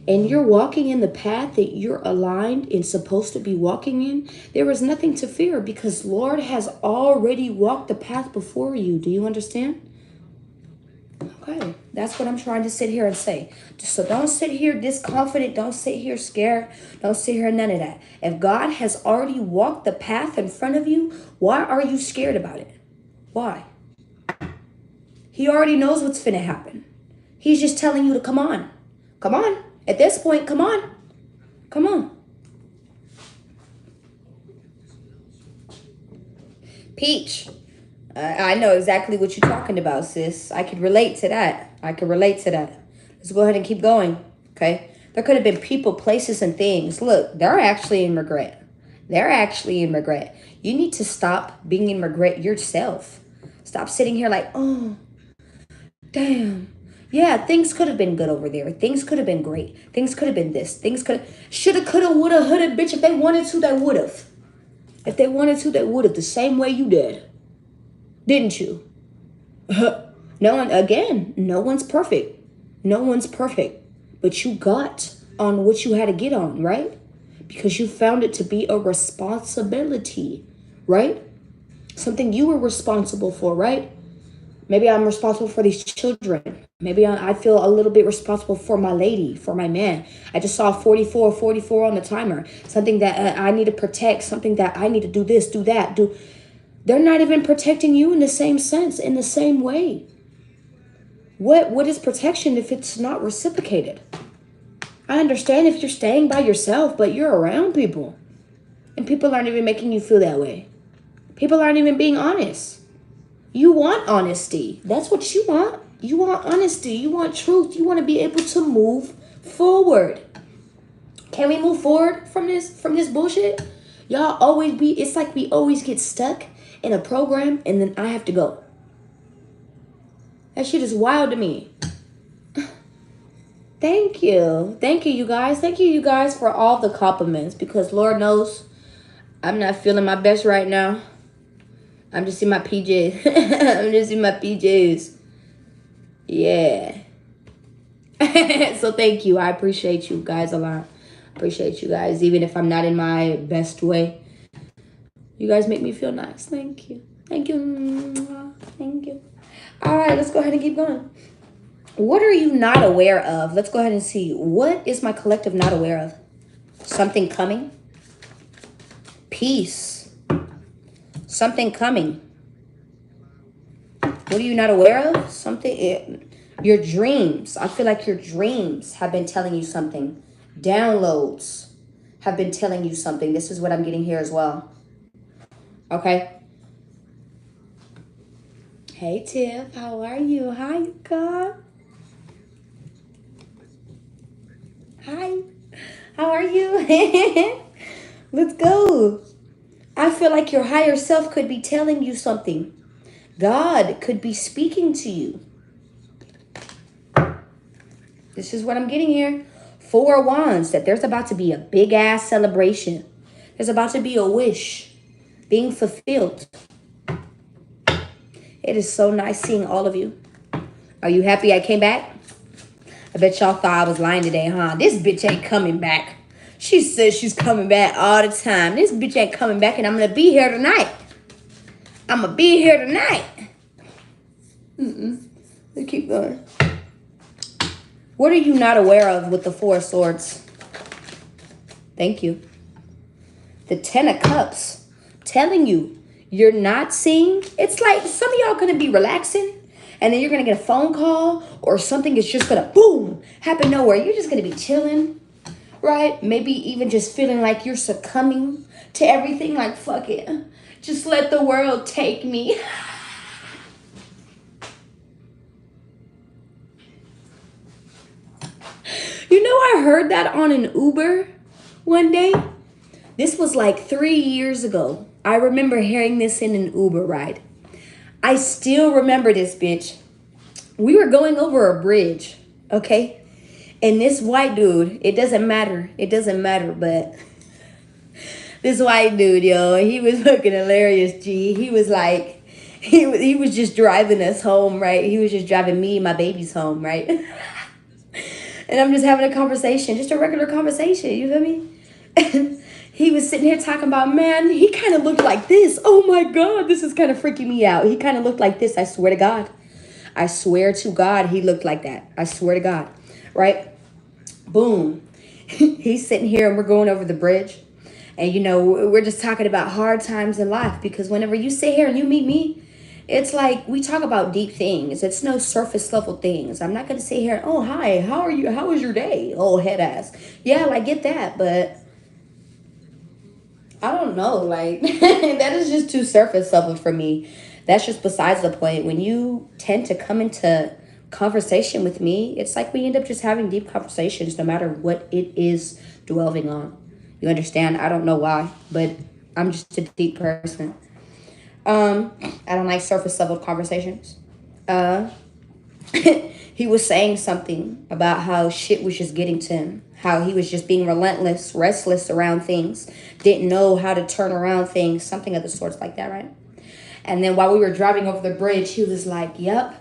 Speaker 1: and you're walking in the path that you're aligned and supposed to be walking in, there is nothing to fear because Lord has already walked the path before you. Do you understand? Okay, that's what I'm trying to sit here and say. So don't sit here disconfident. Don't sit here scared. Don't sit here none of that. If God has already walked the path in front of you, why are you scared about it? Why? He already knows what's finna happen. He's just telling you to come on. Come on. At this point, come on. Come on. Peach. I know exactly what you're talking about, sis. I could relate to that. Let's go ahead and keep going, okay? There could have been people, places, and things. Look, they're actually in regret. You need to stop being in regret yourself. Stop sitting here like, oh, damn. Yeah, things could have been good over there. Things could have been great. Things could have been this. Things could have, shoulda, coulda, woulda, houlda, bitch. If they wanted to, they would have. If they wanted to, they would have. The same way you did. Didn't you? No one's perfect. But you got on what you had to get on, right? Because you found it to be a responsibility, right? Something you were responsible for, right? Maybe I'm responsible for these children. Maybe I feel a little bit responsible for my lady, for my man. I just saw 44 on the timer. Something that I need to protect, something that I need to do this, do that, do. They're not even protecting you in the same sense, in the same way. What is protection if it's not reciprocated? I understand if you're staying by yourself, but you're around people. And people aren't even making you feel that way. People aren't even being honest. You want honesty. That's what you want. You want honesty. You want truth. You want to be able to move forward. Can we move forward from this bullshit? Y'all always be, it's like we always get stuck in a program and then I have to go. That shit is wild to me. Thank you, you guys. Thank you guys, for all the compliments because Lord knows I'm not feeling my best right now. I'm just in my PJs. Yeah. So thank you. I appreciate you guys a lot. Appreciate you guys, even if I'm not in my best way. You guys make me feel nice. Thank you. Thank you. Thank you. All right, let's go ahead and keep going. What are you not aware of? Let's go ahead and see. What is my collective not aware of? Something coming. Peace. Something coming. What are you not aware of? Something. Your dreams. I feel like your dreams have been telling you something. Downloads have been telling you something. This is what I'm getting here as well. Okay. Hey, Tiff. How are you? Hi, God. Hi. How are you? Let's go. I feel like your higher self could be telling you something. God could be speaking to you. This is what I'm getting here. 4 of Wands, that there's about to be a big ass celebration. There's about to be a wish being fulfilled. It is so nice seeing all of you. Are you happy I came back? I bet y'all thought I was lying today, huh? This bitch ain't coming back. She says she's coming back all the time. This bitch ain't coming back and I'm going to be here tonight. Let's keep going. What are you not aware of with the 4 of Swords? Thank you. The 10 of Cups. Telling you, you're not seeing. It's like some of y'all going to be relaxing. And then you're going to get a phone call. Or something is just going to, boom, happen nowhere. You're just going to be chilling. Right? Maybe even just feeling like you're succumbing to everything. Like, fuck it. Just let the world take me. You know, I heard that on an Uber one day. This was like 3 years ago. I remember hearing this in an Uber ride. I still remember this, bitch. We were going over a bridge, okay? And this white dude, it doesn't matter. It doesn't matter, but this white dude, yo, he was looking hilarious, G. He was like, he was just driving us home, right? He was just driving me and my babies home, right? And I'm just having a conversation, just a regular conversation, you feel me? And he was sitting here talking about, man, he kind of looked like this. Oh my God, this is kind of freaking me out. He kind of looked like this, I swear to God. I swear to God, he looked like that. I swear to God, right? Boom. He's sitting here and we're going over the bridge. And, we're just talking about hard times in life because whenever you sit here and you meet me, it's like we talk about deep things. It's no surface level things. I'm not going to sit here, oh, hi, how are you? How was your day? Oh, head ass. Yeah, I get that. But I don't know. Like, that is just too surface level for me. That's just besides the point. When you tend to come into conversation with me, it's like we end up just having deep conversations no matter what it is dwelling on. You understand? I don't know why, but I'm just a deep person. I don't like surface level conversations. Uh, he was saying something about how shit was just getting to him, how he was just being relentless, restless around things, didn't know how to turn around things, something of the sorts like that, right? And then while we were driving over the bridge, he was like, yep.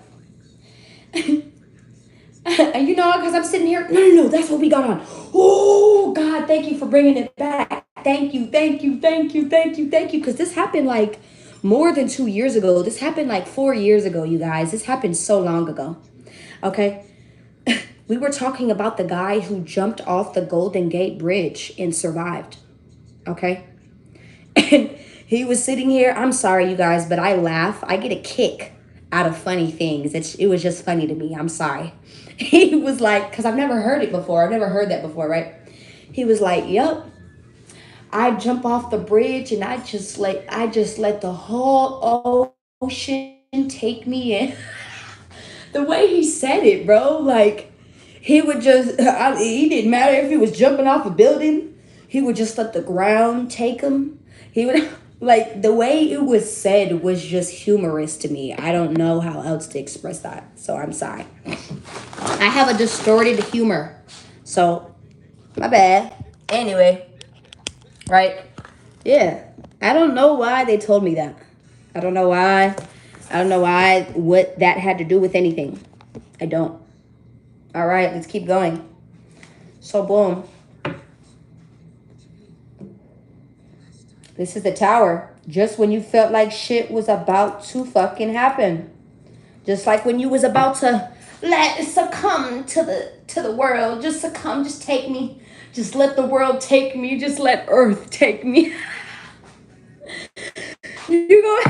Speaker 1: And because I'm sitting here, no, that's what we got on. Oh, God, thank you for bringing it back. Thank you, thank you, thank you, thank you, thank you. Because this happened like more than 2 years ago. This happened like 4 years ago, you guys. This happened so long ago. Okay? We were talking about the guy who jumped off the Golden Gate Bridge and survived. Okay? And he was sitting here. I'm sorry, you guys, but I laugh. I get a kick out of funny things. It was just funny to me. I'm sorry. He was like, because I've never heard it before. I've never heard that before, right? He was like, yep. I jump off the bridge and I just let the whole ocean take me in. The way he said it, bro, like he would just, he didn't matter if he was jumping off a building. He would just let the ground take him. He would, like, the way it was said was just humorous to me. I don't know how else to express that. So I'm sorry. I have a distorted humor. So, my bad. Anyway, right? Yeah. I don't know why they told me that. I don't know why. I don't know why, what that had to do with anything. I don't. All right, let's keep going. So, boom. This is the tower. Just when you felt like shit was about to fucking happen. Just like when you was about to succumb to the world. Just succumb, just take me. Just let the world take me. Just let Earth take me. You're going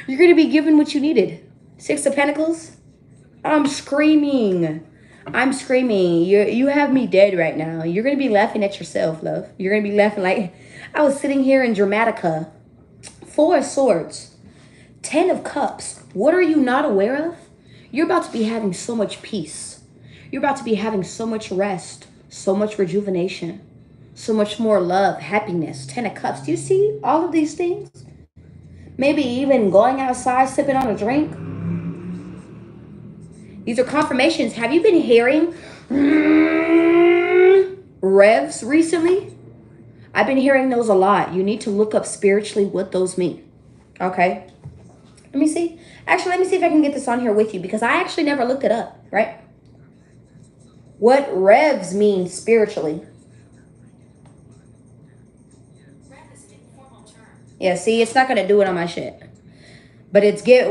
Speaker 1: you're gonna be given what you needed. Six of Pentacles. I'm screaming. I'm screaming. You have me dead right now. You're gonna be laughing at yourself, love. You're gonna be laughing like I was sitting here in Dramatica. Four of Swords. 10 of Cups. What are you not aware of? You're about to be having so much peace. You're about to be having so much rest, so much rejuvenation, so much more love, happiness. 10 of Cups. Do you see all of these things? Maybe even going outside, sipping on a drink. These are confirmations. Have you been hearing revs recently? I've been hearing those a lot. You need to look up spiritually what those mean. Okay? Let me see. Actually, let me see if I can get this on here with you because I actually never looked it up, right? What revs mean spiritually.
Speaker 2: Rev is an informal term.
Speaker 1: Yeah, see, it's not going to do it on my shit. But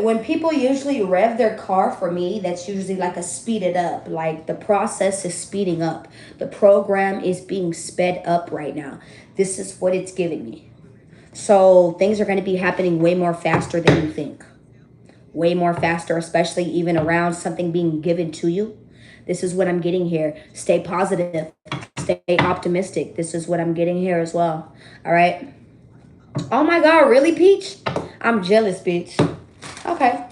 Speaker 1: when people usually rev their car, for me, that's usually like a speed it up. Like the process is speeding up. The program is being sped up right now. This is what it's giving me. So things are going to be happening way more faster than you think. Way more faster, especially even around something being given to you. This is what I'm getting here. Stay positive. Stay optimistic. This is what I'm getting here as well. All right. Oh my God, really, Peach? I'm jealous, bitch. Okay.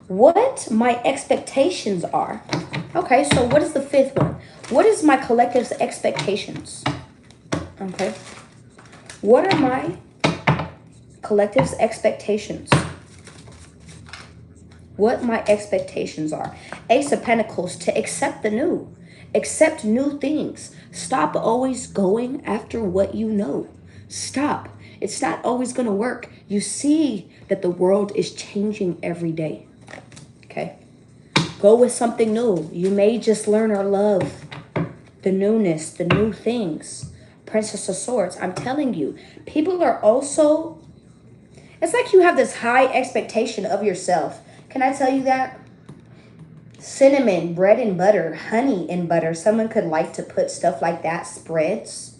Speaker 1: What my expectations are. Okay, so what is the fifth one? What is my collective's expectations? Okay. What are my collective's expectations? What my expectations are. Ace of Pentacles, to accept the new. Accept new things. Stop always going after what you know. Stop. It's not always going to work. You see that the world is changing every day. Okay? Go with something new. You may just learn or love the newness, the new things. Princess of Swords, I'm telling you, people are also, it's like you have this high expectation of yourself. Can I tell you that? Cinnamon, bread and butter, honey and butter. Someone could like to put stuff like that, spreads,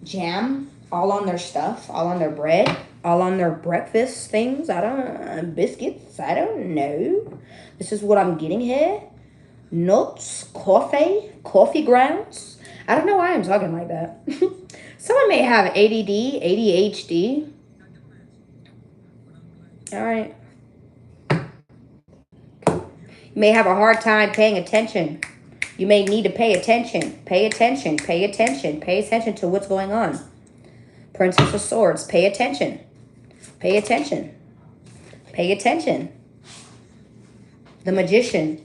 Speaker 1: jam, all on their stuff, all on their bread, all on their breakfast things. Biscuits, I don't know. This is what I'm getting here. Nuts, coffee grounds. I don't know why I'm talking like that. Someone may have ADD, ADHD. All right. You may have a hard time paying attention. You may need to pay attention. Pay attention. Pay attention. Pay attention to what's going on. Princess of Swords. Pay attention. Pay attention. Pay attention. The Magician.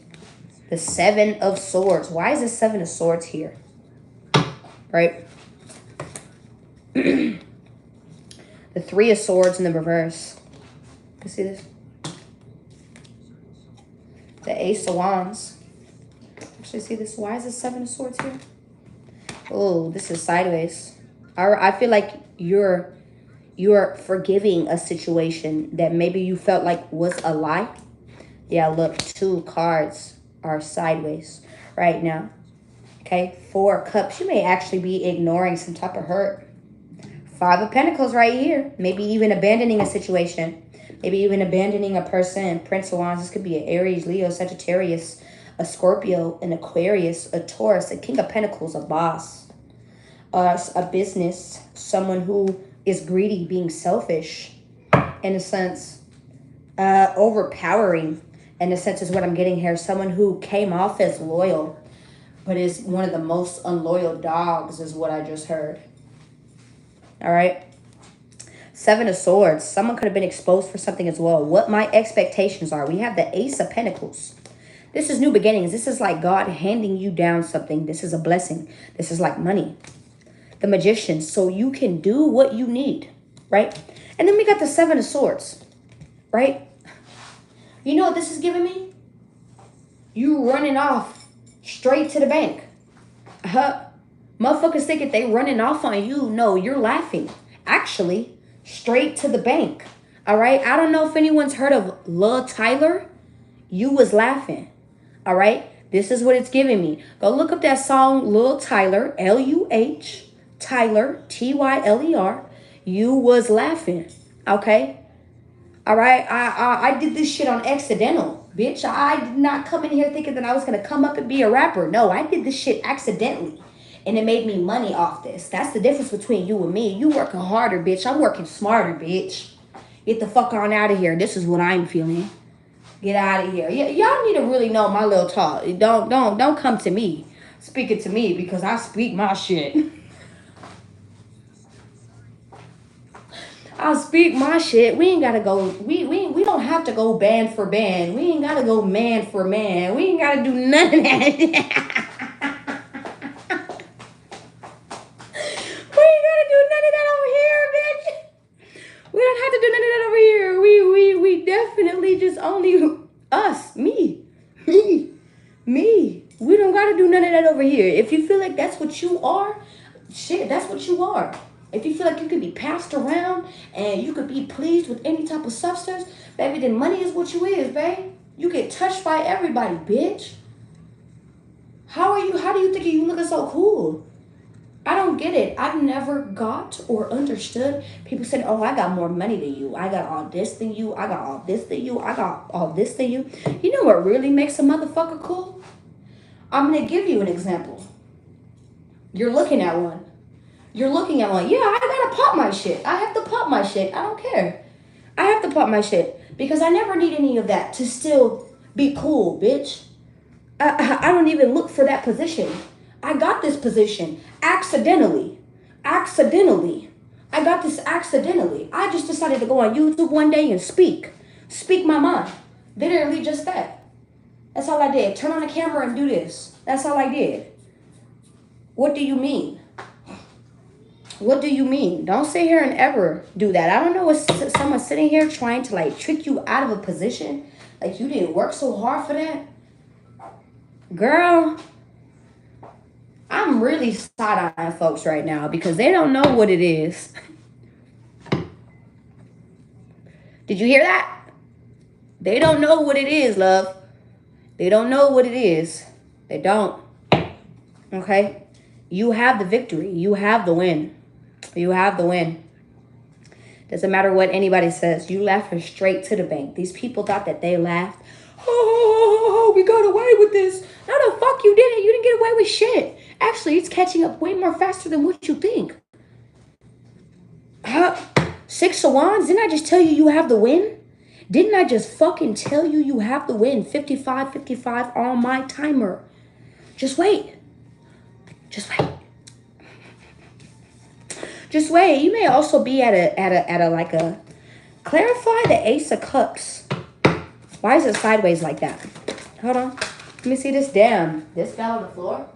Speaker 1: The Seven of Swords. Why is the Seven of Swords here? Right? The Three of Swords in the reverse. You see this? The Ace of Wands. Actually, see this? Why is the Seven of Swords here? Oh, this is sideways. I feel like you're forgiving a situation that maybe you felt like was a lie. Yeah, look, 2 cards are sideways right now. Okay, 4 of Cups. You may actually be ignoring some type of hurt. 5 of Pentacles right here. Maybe even abandoning a situation. Maybe even abandoning a person. Prince of Wands. This could be an Aries, Leo, Sagittarius, a Scorpio, an Aquarius, a Taurus, a King of Pentacles, a boss, a business, someone who is greedy, being selfish, in a sense, overpowering, in a sense is what I'm getting here. Someone who came off as loyal, but is one of the most unloyal dogs is what I just heard. All right. 7 of Swords. Someone could have been exposed for something as well. What my expectations are. We have the Ace of Pentacles. This is new beginnings. This is like God handing you down something. This is a blessing. This is like money. The Magician. So you can do what you need. Right? And then we got the 7 of Swords. Right? You know what this is giving me? You running off straight to the bank. Motherfuckers think if they running off on you, no, you're laughing. Actually, straight to the bank. All right? I don't know if anyone's heard of Lil Tyler. You was laughing. All right? This is what it's giving me. Go look up that song, Lil Tyler, L-U-H, Tyler, T-Y-L-E-R. You was laughing. Okay? All right? I did this shit on accidental. Bitch, I did not come in here thinking that I was going to come up and be a rapper. No, I did this shit accidentally. And it made me money off this. That's the difference between you and me. You working harder, bitch. I'm working smarter, bitch. Get the fuck on out of here. This is what I'm feeling. Get out of here. Y'all need to really know my little talk. Don't come to me. Speak it to me because I speak my shit. I speak my shit. We ain't gotta go. We don't have to go band for band. We ain't gotta go man for man. We ain't gotta do none of that. We don't have to do none of that over here. We definitely just only us, me. We don't gotta do none of that over here. If you feel like that's what you are, shit, that's what you are. If you feel like you could be passed around and you could be pleased with any type of substance, baby, then money is what you is, babe. You get touched by everybody, bitch. How do you think you looking so cool? I don't get it. I've never got or understood. People said, oh, I got more money than you. I got all this than you. I got all this than you. I got all this than you. You know what really makes a motherfucker cool? I'm going to give you an example. You're looking at one. Yeah, I got to pop my shit. I have to pop my shit. I don't care. I have to pop my shit because I never need any of that to still be cool, bitch. I don't even look for that position. I got this position accidentally. I got this accidentally. I just decided to go on YouTube one day and speak my mind. Literally just that. That's all I did. Turn on the camera and do this. That's all I did. What do you mean? What do you mean? Don't sit here and ever do that. I don't know what someone sitting here trying to like trick you out of a position. Like you didn't work so hard for that. Girl, I'm really side-eyeing folks right now because they don't know what it is. Did you hear that? They don't know what it is, love. They don't know what it is. They don't. Okay? You have the victory. You have the win. You have the win. Doesn't matter what anybody says. You left her straight to the bank. These people thought that they laughed. Oh, we got away with this. No, the fuck you didn't. You didn't get away with shit. Actually, it's catching up way more faster than what you think. Six of Wands, didn't I just tell you have the win? Didn't I just fucking tell you have the win? 55 on my timer. Just wait. Just wait. Just wait. You may also be at a like a clarify the Ace of Cups. Why is it sideways like that? Hold on. Let me see this. Damn. This fell on the floor.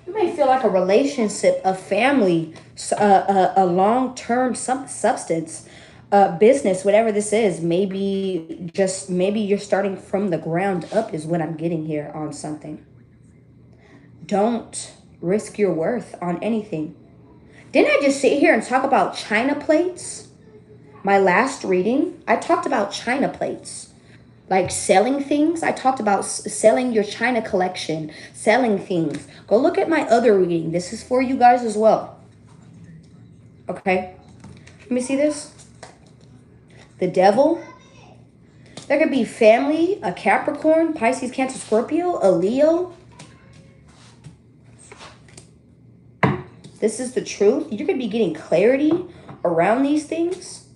Speaker 1: You may feel like a relationship, a family, a long-term substance, business, whatever this is. Maybe you're starting from the ground up is what I'm getting here on something. Don't risk your worth on anything. Didn't I just sit here and talk about China plates? My last reading, I talked about China plates. Like selling things. I talked about selling your China collection, selling things. Go look at my other reading. This is for you guys as well. Okay. Let me see this. The Devil. There could be family, a Capricorn, Pisces, Cancer, Scorpio, a Leo. This is the truth. You could be getting clarity around these things.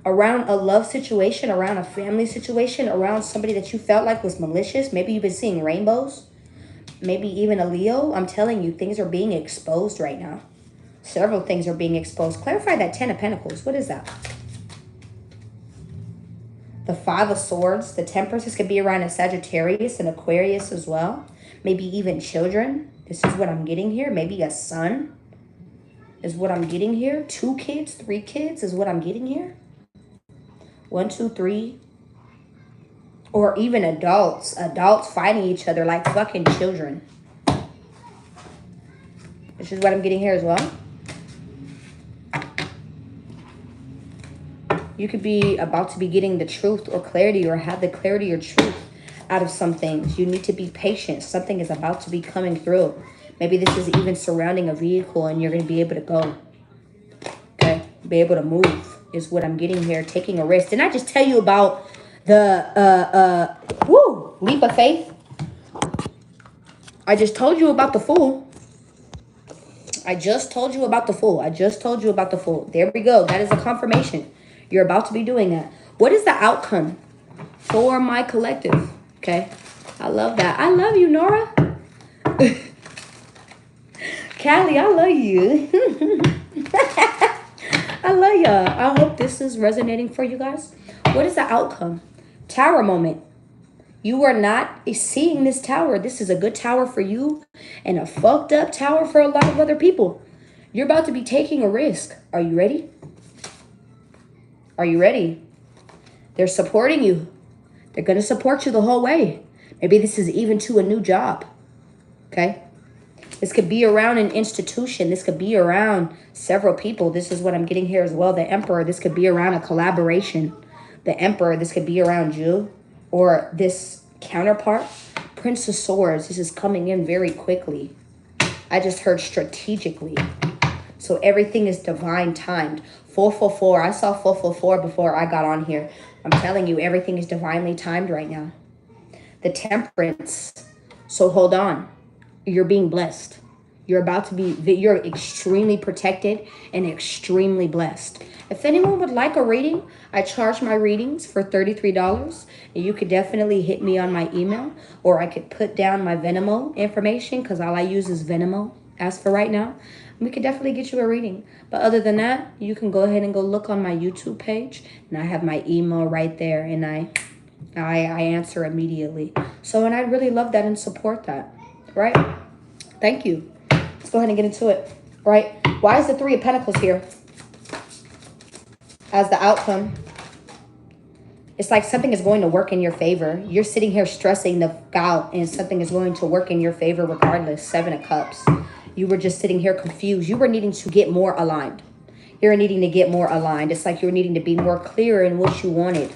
Speaker 1: Around a love situation, around a family situation, around somebody that you felt like was malicious. Maybe you've been seeing rainbows. Maybe even a Leo. I'm telling you, things are being exposed right now. Several things are being exposed. Clarify that 10 of Pentacles. What is that? The 5 of Swords. The Temperance. This could be around a Sagittarius and Aquarius as well. Maybe even children. This is what I'm getting here. Maybe a son is what I'm getting here. 2 kids, 3 kids is what I'm getting here. 1, 2, 3. Or even adults fighting each other like fucking children. This is what I'm getting here as well. You could be about to be getting the truth or clarity, or have the clarity or truth out of some things. You need to be patient. Something is about to be coming through. Maybe this is even surrounding a vehicle and you're going to be able to go. Okay? Be able to move is what I'm getting here. Taking a risk. Didn't I just tell you about the leap of faith? I just told you about the Fool. I just told you about the Fool. I just told you about the Fool. There we go. That is a confirmation. You're about to be doing that. What is the outcome for my collective? Okay. I love that. I love you, Nora. Callie, I love you. I love y'all. I hope this is resonating for you guys. What is the outcome? Tower moment. You are not seeing this tower. This is a good tower for you and a fucked up tower for a lot of other people. You're about to be taking a risk. Are you ready? Are you ready? They're supporting you. They're going to support you the whole way. Maybe this is even to a new job. Okay? This could be around an institution. This could be around several people. This is what I'm getting here as well. The Emperor. This could be around a collaboration. The Emperor. This could be around you or this counterpart. Prince of Swords. This is coming in very quickly. I just heard strategically. So everything is divine timed. 444. I saw 444 before I got on here. I'm telling you, everything is divinely timed right now. The Temperance. So hold on. You're being blessed. You're about to be, you're extremely protected and extremely blessed. If anyone would like a reading, I charge my readings for $33. And you could definitely hit me on my email, or I could put down my Venmo information because all I use is Venmo as for right now. we could definitely get you a reading. But other than that, you can go ahead and go look on my YouTube page, and I have my email right there, and I answer immediately. So, and I really love that and support that, right? Thank you. Let's go ahead and get into it, right? Why is the Three of Pentacles here as the outcome? It's like something is going to work in your favor. You're sitting here stressing the out, and something is going to work in your favor regardless. Seven of Cups. You were just sitting here confused. You were needing to get more aligned. You're needing to get more aligned. It's like you're needing to be more clear in what you wanted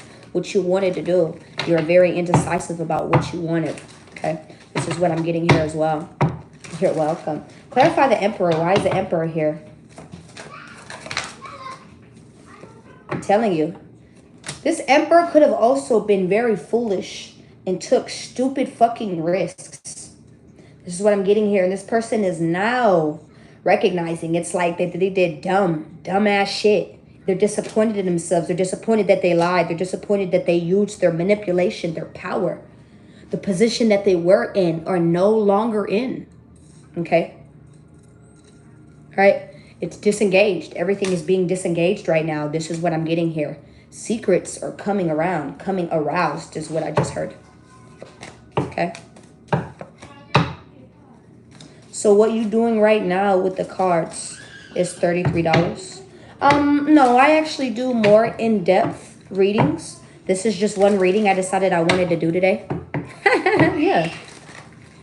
Speaker 1: to do. You're very indecisive about what you wanted. Okay. This is what I'm getting here as well. You're welcome. Clarify the Emperor. Why is the Emperor here? I'm telling you. This Emperor could have also been very foolish and took stupid fucking risks. This is what I'm getting here. And this person is now recognizing it's like they did dumbass shit. They're disappointed in themselves. They're disappointed that they lied. They're disappointed that they used their manipulation, their power. The position that they were in are no longer in. Okay? Right? It's disengaged. Everything is being disengaged right now. This is what I'm getting here. Secrets are coming around, coming aroused is what I just heard. Okay. So what you doing right now with the cards is $33. No, I actually do more in-depth readings. This is just one reading I decided I wanted to do today. Yeah.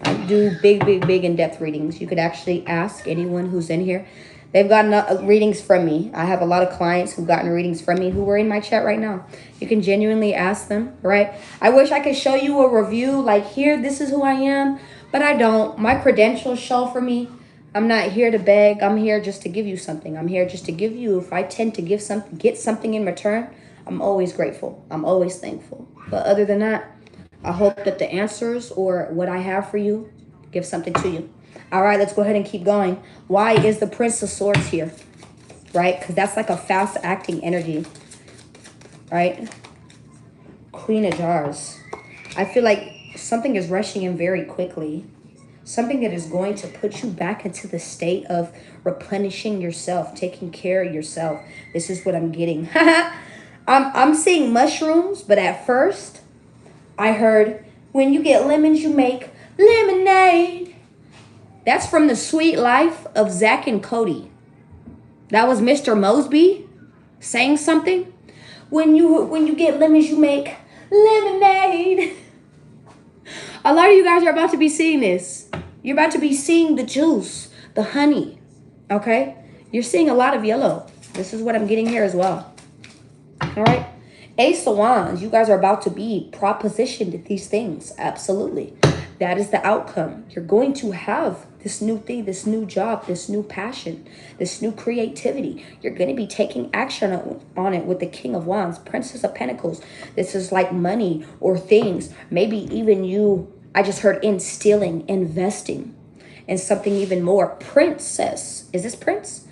Speaker 1: I do big in-depth readings. You could actually ask anyone who's in here. They've gotten readings from me. I have a lot of clients who've gotten readings from me who are in my chat right now. You can genuinely ask them, right? I wish I could show you a review like here, this is who I am, but I don't. My credentials show for me. I'm not here to beg. I'm here just to give you something. I'm here just to give you. If I tend to give something, get something in return, I'm always grateful. I'm always thankful. But other than that, I hope that the answers or what I have for you give something to you. All right, let's go ahead and keep going. Why is the Prince of Swords here? Right? Because that's like a fast-acting energy. Right? Queen of Jars. I feel like something is rushing in very quickly. Something that is going to put you back into the state of replenishing yourself, taking care of yourself. This is what I'm getting. I'm seeing mushrooms, but at first, I heard, when you get lemons, you make lemonade. That's from The Sweet Life of Zach and Cody. That was Mr. Mosby saying something. When you get lemons, you make lemonade. A lot of you guys are about to be seeing this. You're about to be seeing the juice, the honey. Okay? You're seeing a lot of yellow. This is what I'm getting here as well. All right? Ace of Wands. You guys are about to be propositioned at these things. Absolutely. That is the outcome. You're going to have this new thing, this new job, this new passion, this new creativity. You're going to be taking action on it with the King of Wands, Princess of Pentacles. This is like money or things. Maybe even you, I just heard instilling, investing in something even more. Princess. Is this Prince?